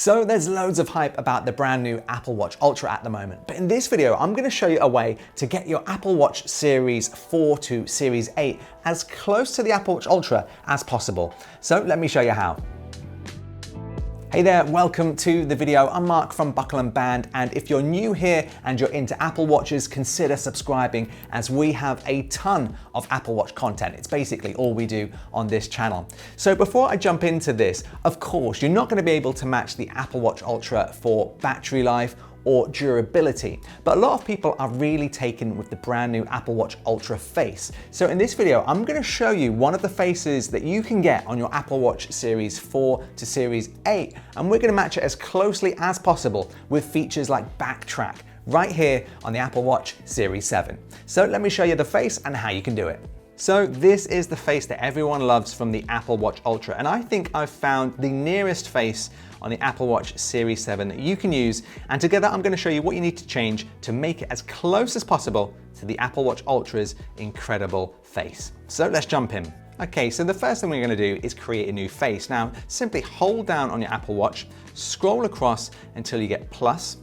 So there's loads of hype about the brand new Apple Watch Ultra at the moment, but in this video I'm going to show you a way to get your Apple Watch Series 4 to Series 8 as close to the Apple Watch Ultra as possible. So let me show you how. Hey there, welcome to the video. I'm Mark from Buckle & Band, and if you're new here and you're into Apple Watches, consider subscribing as we have a ton of Apple Watch content. It's basically all we do on this channel. So before I jump into this, of course, you're not going to be able to match the Apple Watch Ultra for battery life or durability, but a lot of people are really taken with the brand new Apple Watch Ultra face. So in this video, I'm going to show you one of the faces that you can get on your Apple Watch Series 4 to Series 8, and we're going to match it as closely as possible with features like backtrack right here on the Apple Watch Series 7. So let me show you the face and how you can do it. So this is the face that everyone loves from the Apple Watch Ultra, and I think I've found the nearest face on the Apple Watch Series 7 that you can use, and together I'm going to show you what you need to change to make it as close as possible to the Apple Watch Ultra's incredible face. So let's jump in. Okay, so the first thing we're going to do is create a new face. Now, simply hold down on your Apple Watch, scroll across until you get plus,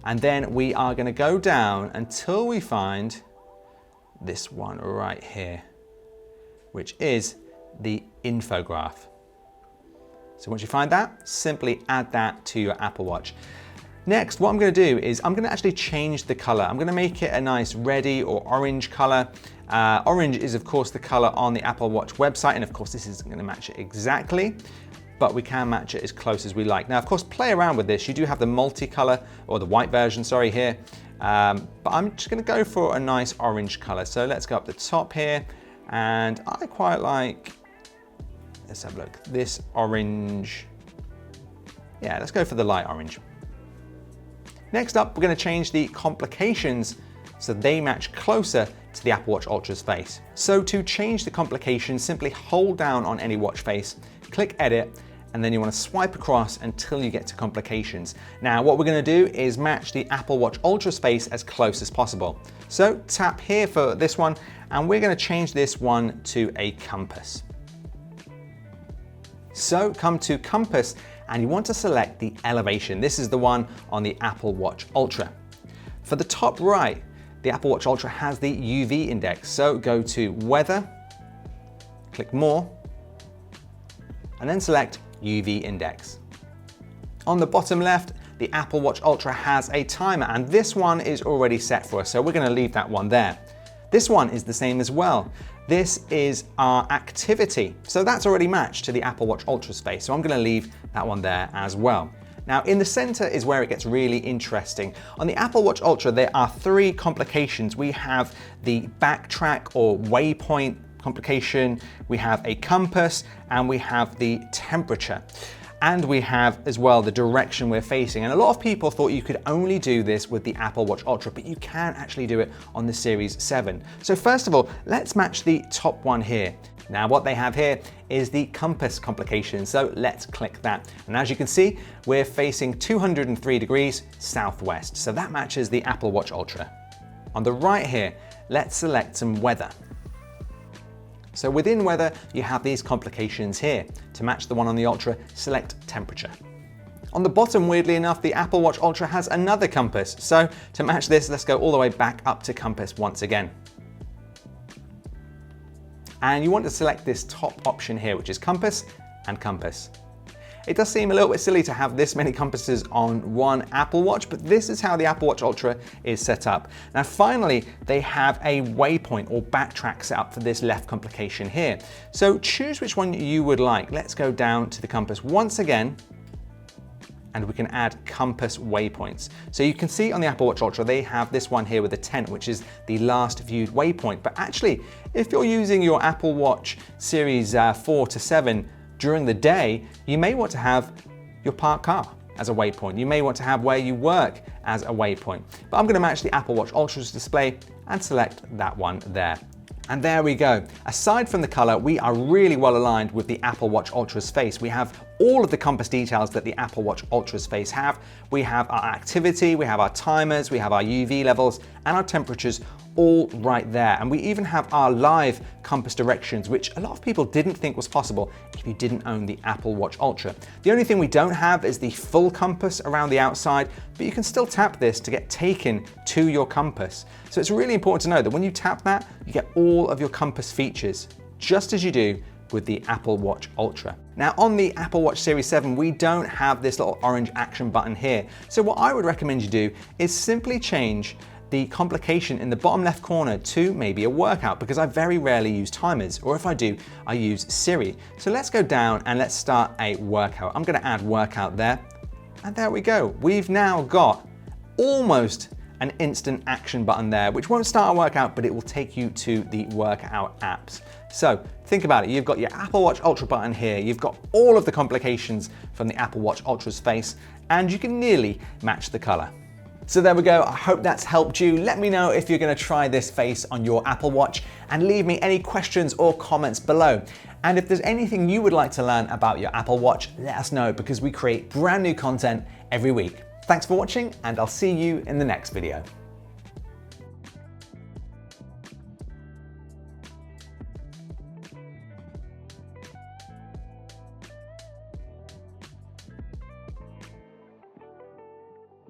and then we are going to go down until we find this one right here, which is the infograph. So once you find that, simply add that to your Apple Watch. Next, what I'm going to do is I'm going to actually change the color. I'm going to make it a nice reddy or orange color. Orange is of course the color on the Apple Watch website, and of course this isn't going to match it exactly, but we can match it as close as we like. Now, of course, play around with this. You do have the multicolor, or the white version, sorry, here. But I'm just going to go for a nice orange color. So let's go up the top here, and I quite like, let's have a look, this orange. Yeah, let's go for the light orange. Next up, we're going to change the complications so they match closer to the Apple Watch Ultra's face. So to change the complications, simply hold down on any watch face, click edit, and then you want to swipe across until you get to complications. Now, what we're going to do is match the Apple Watch Ultra's face as close as possible. So tap here for this one, and we're going to change this one to a compass. So come to compass, and you want to select the elevation. This is the one on the Apple Watch Ultra. For the top right, the Apple Watch Ultra has the UV index. So go to weather, click more, and then select UV index. On the bottom left, the Apple Watch Ultra has a timer, and this one is already set for us, so we're going to leave that one there. This one is the same as well. This is our activity, so that's already matched to the Apple Watch Ultra's face, so I'm going to leave that one there as well. Now, in the center is where it gets really interesting. On the Apple Watch Ultra, there are three complications. We have the backtrack or waypoint complication, we have a compass, and we have the temperature. And we have as well the direction we're facing. And a lot of people thought you could only do this with the Apple Watch Ultra, but you can actually do it on the Series 7. So first of all, let's match the top one here. Now, what they have here is the compass complication, so let's click that. And as you can see, we're facing 203 degrees southwest, so that matches the Apple Watch Ultra. On the right here, let's select some weather. So within weather, you have these complications here. To match the one on the Ultra, select temperature. On the bottom, weirdly enough, the Apple Watch Ultra has another compass. So to match this, let's go all the way back up to compass once again. And you want to select this top option here, which is compass and compass. It does seem a little bit silly to have this many compasses on one Apple Watch, but this is how the Apple Watch Ultra is set up. Now, finally, they have a waypoint or backtrack set up for this left complication here. So choose which one you would like. Let's go down to the compass once again, and we can add compass waypoints. So you can see on the Apple Watch Ultra, they have this one here with a tent, which is the last viewed waypoint. But actually, if you're using your Apple Watch Series 4 to 7, during the day, you may want to have your parked car as a waypoint. You may want to have where you work as a waypoint. But I'm going to match the Apple Watch Ultra's display and select that one there. And there we go. Aside from the color, we are really well aligned with the Apple Watch Ultra's face. We have all of the compass details that the Apple Watch Ultra's face have. We have our activity, we have our timers, we have our UV levels and our temperatures all right there. And we even have our live compass directions, which a lot of people didn't think was possible if you didn't own the Apple Watch Ultra. The only thing we don't have is the full compass around the outside, but you can still tap this to get taken to your compass. So it's really important to know that when you tap that, you get all of your compass features, just as you do with the Apple Watch Ultra. Now on the Apple Watch Series 7, we don't have this little orange action button here. So what I would recommend you do is simply change the complication in the bottom left corner to maybe a workout, because I very rarely use timers, or if I do, I use Siri. So let's go down and let's start a workout. I'm gonna add workout there, and there we go. We've now got almost an instant action button there, which won't start a workout, but it will take you to the workout apps. So think about it, you've got your Apple Watch Ultra button here, you've got all of the complications from the Apple Watch Ultra's face, and you can nearly match the color. So there we go, I hope that's helped you. Let me know if you're gonna try this face on your Apple Watch and leave me any questions or comments below. And if there's anything you would like to learn about your Apple Watch, let us know, because we create brand new content every week. Thanks for watching, and I'll see you in the next video.